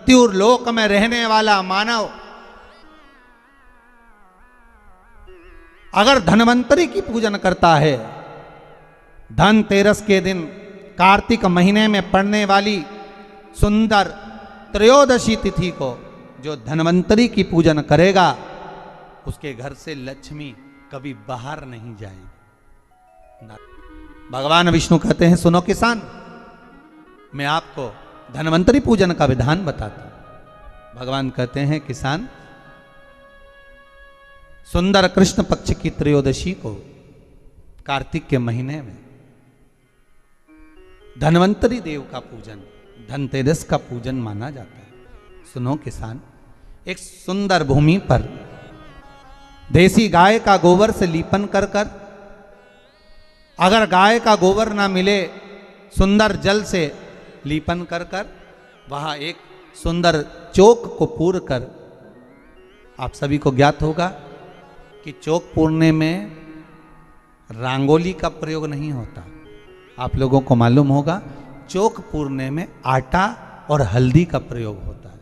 मृत्यु लोक में रहने वाला मानव अगर धन्वंतरी की पूजन करता है, धनतेरस के दिन कार्तिक महीने में पड़ने वाली सुंदर त्रयोदशी तिथि को जो धन्वंतरी की पूजन करेगा, उसके घर से लक्ष्मी कभी बाहर नहीं जाएगी। भगवान विष्णु कहते हैं, सुनो किसान, मैं आपको धन्वंतरी पूजन का विधान बताता हूं। भगवान कहते हैं, किसान, सुंदर कृष्ण पक्ष की त्रयोदशी को कार्तिक के महीने में धन्वंतरी देव का पूजन, धनतेरस का पूजन माना जाता है। सुनो किसान, एक सुंदर भूमि पर देसी गाय का गोबर से लीपन कर कर, अगर गाय का गोबर ना मिले, सुंदर जल से लीपन कर कर वहां एक सुंदर चौक को पूर कर, आप सभी को ज्ञात होगा कि चौक पूरने में रंगोली का प्रयोग नहीं होता। आप लोगों को मालूम होगा, चौक पूरने में आटा और हल्दी का प्रयोग होता है।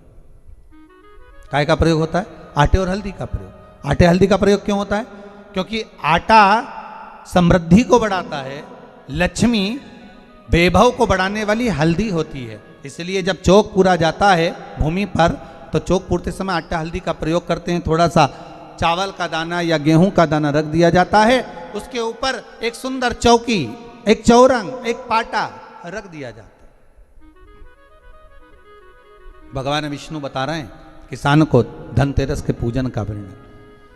काय का प्रयोग होता है? आटे और हल्दी का प्रयोग। आटे हल्दी का प्रयोग क्यों होता है? क्योंकि आटा समृद्धि को बढ़ाता है, लक्ष्मी वैभव को बढ़ाने वाली हल्दी होती है। इसलिए जब चौक पूरा जाता है भूमि पर, तो चौक पूरते समय आटा हल्दी का प्रयोग करते हैं। थोड़ा सा चावल का दाना या गेहूं का दाना रख दिया जाता है, उसके ऊपर एक सुंदर चौकी, एक चौरंग, एक पाटा रख दिया जाता है। भगवान विष्णु बता रहे हैं किसान को धनतेरस के पूजन का वर्णन,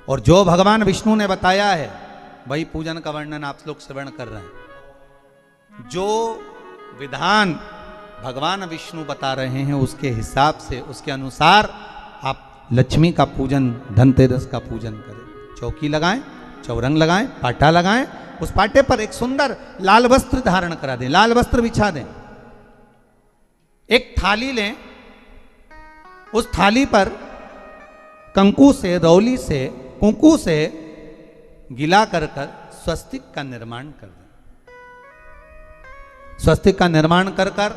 और जो भगवान विष्णु ने बताया है वही पूजन का वर्णन आप लोग श्रवण कर रहे हैं। जो विधान भगवान विष्णु बता रहे हैं, उसके हिसाब से, उसके अनुसार आप लक्ष्मी का पूजन, धनतेरस का पूजन करें। चौकी लगाएं, चौरंग लगाएं, पाटा लगाएं, उस पाटे पर एक सुंदर लाल वस्त्र धारण करा दें, लाल वस्त्र बिछा दें। एक थाली लें, उस थाली पर कंकु से, रौली से, कुंकू से गिला कर कर स्वस्तिक का निर्माण कर दें। स्वस्तिक का निर्माण कर कर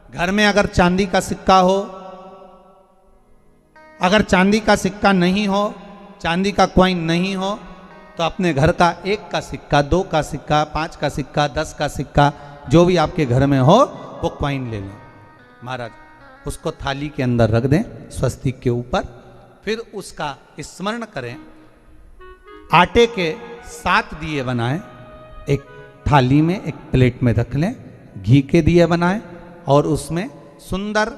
घर में अगर चांदी का सिक्का हो, अगर चांदी का सिक्का नहीं हो, चांदी का कॉइन नहीं हो, तो अपने घर का 1 का सिक्का, 2 का सिक्का, 5 का सिक्का, 10 का सिक्का, जो भी आपके घर में हो वो कॉइन ले लें महाराज। उसको थाली के अंदर रख दें स्वस्तिक के ऊपर, फिर उसका स्मरण करें। आटे के 7 दिए बनाएं, एक थाली में, एक प्लेट में रख लें, घी के दिए बनाएं और उसमें सुंदर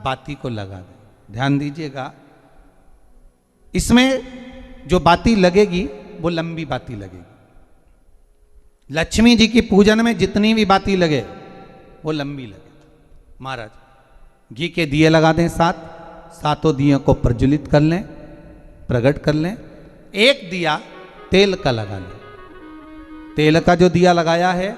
बाती को लगा दें। ध्यान दीजिएगा, इसमें जो बाती लगेगी वो लंबी बाती लगेगी। लक्ष्मी जी की पूजन में जितनी भी बाती लगे वो लंबी लगे। महाराज घी के दिए लगा दें 7, सातों दियों को प्रज्वलित कर लें, प्रकट कर लें। एक दिया तेल का लगा लें। तेल का जो दिया लगाया है,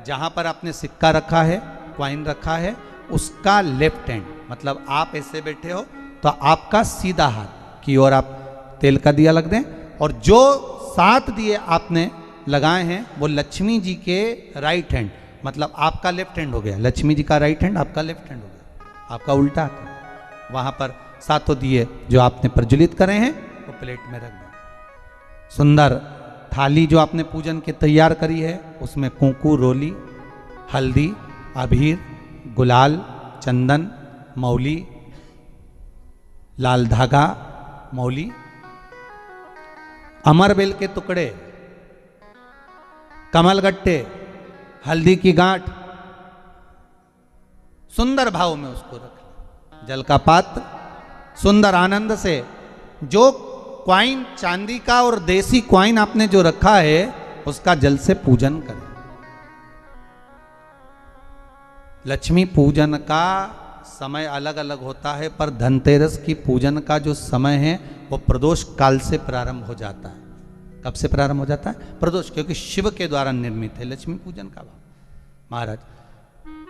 जहां पर आपने सिक्का रखा है, कॉइन रखा है, उसका लेफ्ट हैंड, मतलब आप ऐसे बैठे हो तो आपका सीधा हाथ की ओर आप तेल का दिया लग दें। और जो 7 दिए आपने लगाए हैं वो लक्ष्मी जी के राइट हैंड, मतलब आपका लेफ्ट हैंड हो गया, लक्ष्मी जी का राइट हैंड, आपका लेफ्ट हैंड हो गया, आपका उल्टा हाथ। वहां पर 7 दिए जो आपने प्रज्वलित करे हैं वो प्लेट में रख दें। सुंदर थाली जो आपने पूजन के तैयार करी है, उसमें कुंकू, रोली, हल्दी, अबीर, गुलाल, चंदन, मौली, लाल धागा, मौली, अमरबेल के टुकड़े, कमलगट्टे, हल्दी की गांठ, सुंदर भाव में उसको रख। जल का पात्र सुंदर आनंद से, जो क्वाइन चांदी का और देसी क्वाइन आपने जो रखा है उसका जल से पूजन करें। लक्ष्मी पूजन का समय अलग अलग होता है, पर धनतेरस की पूजन का जो समय है वो प्रदोष काल से प्रारंभ हो जाता है। कब से प्रारंभ हो जाता है? प्रदोष, क्योंकि शिव के द्वारा निर्मित है लक्ष्मी पूजन का भाव। महाराज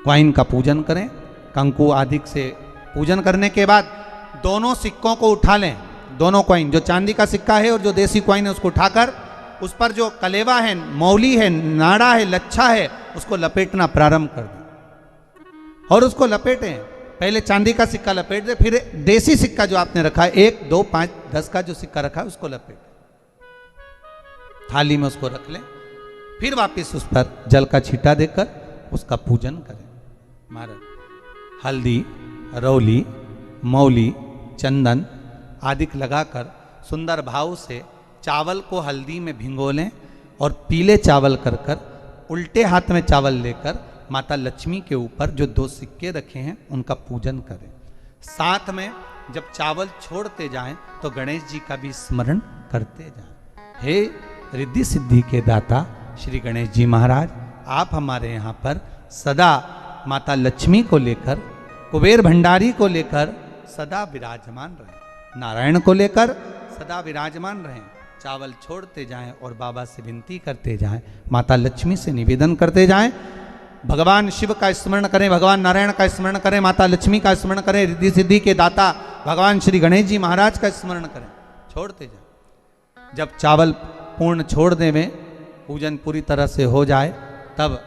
क्वाइन का पूजन करें, कंकु आदि से पूजन करने के बाद दोनों सिक्कों को उठा लें। दोनों कॉइन, जो चांदी का सिक्का है और जो देसी कॉइन है, उसको उठाकर उस पर जो कलेवा है, मौली है, नाड़ा है, लच्छा है, उसको लपेटना प्रारंभ कर दें और उसको लपेटें। पहले चांदी का सिक्का लपेट दे, फिर देसी सिक्का जो आपने रखा है 1, 2, 5, 10 का जो सिक्का रखा है उसको लपेट थाली में उसको रख लें, फिर वापस उस पर जल का छींटा देकर उसका पूजन करें। महाराज हल्दी, रौली, मौली, चंदन आदि लगाकर सुंदर भाव से चावल को हल्दी में भिगो लें और पीले चावल कर कर उल्टे हाथ में चावल लेकर माता लक्ष्मी के ऊपर जो 2 सिक्के रखे हैं उनका पूजन करें। साथ में जब चावल छोड़ते जाएं तो गणेश जी का भी स्मरण करते जाएं। हे रिद्धि सिद्धि के दाता श्री गणेश जी महाराज, आप हमारे यहाँ पर सदा माता लक्ष्मी को लेकर, कुबेर भंडारी को लेकर सदा विराजमान रहें, नारायण को लेकर सदा विराजमान रहें। चावल छोड़ते जाएं और बाबा से विनती करते जाएं, माता लक्ष्मी से निवेदन करते जाएं, भगवान शिव का स्मरण करें, भगवान नारायण का स्मरण करें, माता लक्ष्मी का स्मरण करें, रिद्धि सिद्धि के दाता भगवान श्री गणेश जी महाराज का स्मरण करें, छोड़ते जाएं। जब चावल पूर्ण छोड़ देवें, पूजन पूरी तरह से हो जाए, तब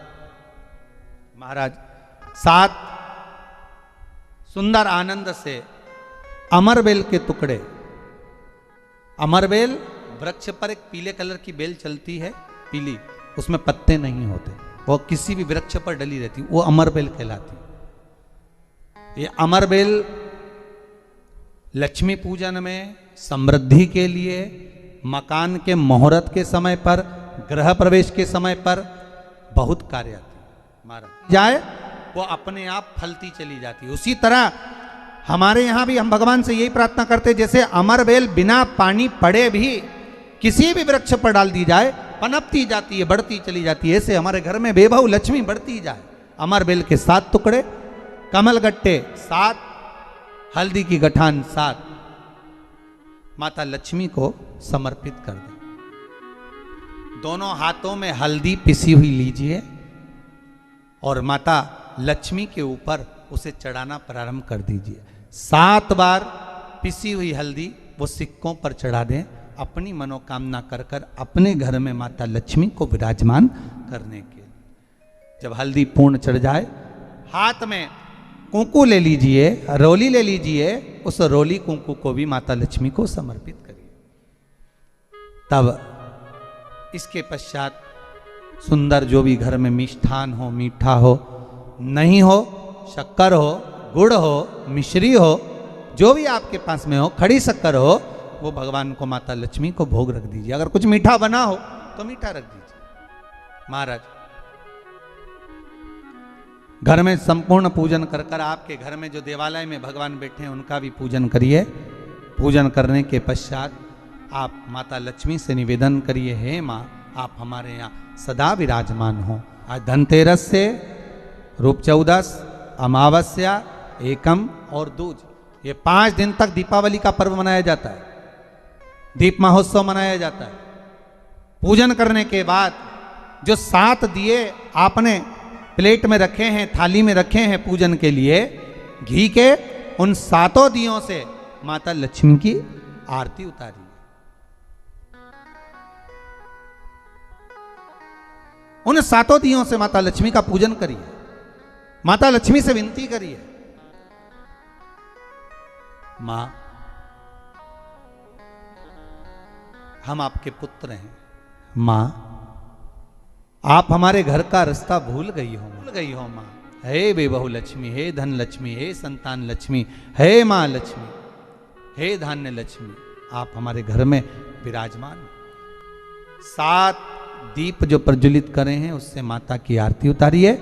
महाराज 7 सुंदर आनंद से अमरबेल के टुकड़े, अमरबेल वृक्ष पर एक पीले कलर की बेल चलती है, पीली, उसमें पत्ते नहीं होते, वो किसी भी वृक्ष पर डली रहती, वो अमरबेल कहलाती। ये अमरबेल लक्ष्मी पूजन में, समृद्धि के लिए, मकान के मुहूर्त के समय पर, गृह प्रवेश के समय पर बहुत कार्य आती है। महाराज जाए वो अपने आप फलती चली जाती है। उसी तरह हमारे यहाँ भी हम भगवान से यही प्रार्थना करते हैं, जैसे अमरबेल बिना पानी पड़े भी किसी भी वृक्ष पर डाल दी जाए पनपती जाती है, बढ़ती चली जाती है, ऐसे हमारे घर में बेबहू लक्ष्मी बढ़ती जाए। अमरबेल के 7 टुकड़े, कमल गट्टे 7, हल्दी की गठान 7 माता लक्ष्मी को समर्पित कर दें। दोनों हाथों में हल्दी पिसी हुई लीजिए और माता लक्ष्मी के ऊपर उसे चढ़ाना प्रारंभ कर दीजिए। 7 बार पिसी हुई हल्दी वो सिक्कों पर चढ़ा दें, अपनी मनोकामना कर कर अपने घर में माता लक्ष्मी को विराजमान करने के लिए। जब हल्दी पूर्ण चढ़ जाए, हाथ में कुंकू ले लीजिए, रोली ले लीजिए, उस रोली कुंकू को भी माता लक्ष्मी को समर्पित करिए। तब इसके पश्चात सुंदर जो भी घर में मिष्ठान हो, मीठा हो, नहीं हो, शक्कर हो, गुड़ हो, मिश्री हो, जो भी आपके पास में हो, खड़ी शक्कर हो, वो भगवान को माता लक्ष्मी को भोग रख दीजिए। अगर कुछ मीठा बना हो तो मीठा रख दीजिए। महाराज घर में संपूर्ण पूजन कर कर आपके घर में जो देवालय में भगवान बैठे हैं उनका भी पूजन करिए। पूजन करने के पश्चात आप माता लक्ष्मी से निवेदन करिए, हे माँ आप हमारे यहाँ सदा विराजमान हो। आज धनतेरस से रूप 14, अमावस्या, एकम और दूज, ये 5 दिन तक दीपावली का पर्व मनाया जाता है, दीप महोत्सव मनाया जाता है। पूजन करने के बाद जो 7 दिए आपने प्लेट में रखे हैं, थाली में रखे हैं पूजन के लिए घी के, उन 7 दियों से माता लक्ष्मी की आरती उतारिए। उन 7 दियों से माता लक्ष्मी का पूजन करिए, माता लक्ष्मी से विनती करिए, मां हम आपके पुत्र हैं, मां आप हमारे घर का रास्ता भूल गई हो मां। हे बेबहू लक्ष्मी, हे धन लक्ष्मी, हे संतान लक्ष्मी, हे मां लक्ष्मी, हे धान्य लक्ष्मी, आप हमारे घर में विराजमान। 7 दीप जो प्रज्वलित करे हैं उससे माता की आरती उतारिए।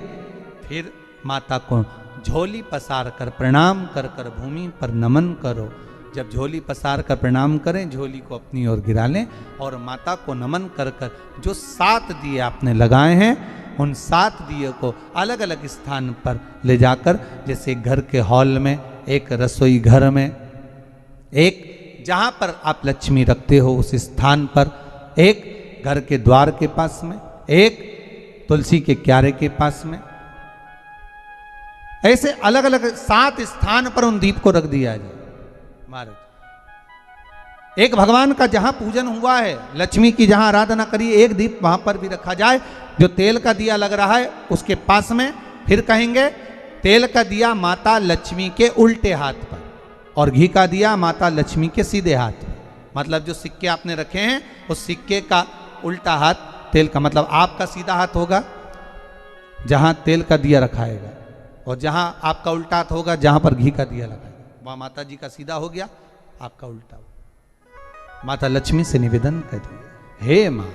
फिर माता को झोली पसार कर प्रणाम कर कर भूमि पर नमन करो। जब झोली पसार कर प्रणाम करें, झोली को अपनी ओर गिरा लें और माता को नमन कर कर जो 7 दिए आपने लगाए हैं उन 7 दिए को अलग अलग स्थान पर ले जाकर, जैसे घर के हॉल में, एक रसोई घर में, एक जहाँ पर आप लक्ष्मी रखते हो उस स्थान पर, एक घर के द्वार के पास में, एक तुलसी के क्यारे के पास में, ऐसे अलग अलग 7 स्थान पर उन दीप को रख दिया जाए। महाराज एक भगवान का जहां पूजन हुआ है, लक्ष्मी की जहां आराधना करिए, एक दीप वहां पर भी रखा जाए। जो तेल का दिया लग रहा है उसके पास में, फिर कहेंगे तेल का दिया माता लक्ष्मी के उल्टे हाथ पर और घी का दिया माता लक्ष्मी के सीधे हाथ पर। मतलब जो सिक्के आपने रखे हैं उस सिक्के का उल्टा हाथ तेल का, मतलब आपका सीधा हाथ होगा जहां तेल का दिया रखाएगा, और जहां आपका उल्टा हाथ होगा जहां पर घी का दिया लगाएगा, वहां माता जी का सीधा हो गया, आपका उल्टा हो। माता लक्ष्मी से निवेदन करिए, हे माँ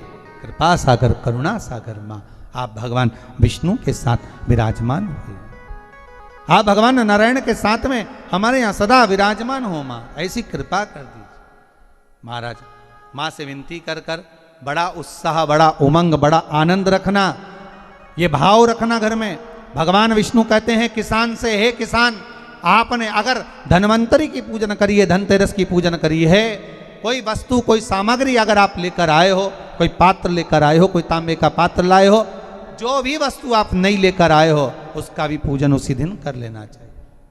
कृपा सागर करुणा सागर माँ, आप भगवान विष्णु के साथ विराजमान हुए, आप भगवान नारायण के साथ में हमारे यहाँ सदा विराजमान हो माँ, ऐसी कृपा कर दीजिए। महाराज माँ से विनती कर कर बड़ा उत्साह, बड़ा उमंग, बड़ा आनंद रखना, ये भाव रखना घर में। भगवान विष्णु कहते हैं किसान से, हे किसान आपने अगर धन्वंतरी की पूजन करी है, धनतेरस की पूजन करी है, कोई वस्तु कोई सामग्री अगर आप लेकर आए हो, कोई पात्र लेकर आए हो, कोई तांबे का पात्र लाए हो, जो भी वस्तु आप नहीं लेकर आए हो उसका भी पूजन उसी दिन कर लेना चाहिए।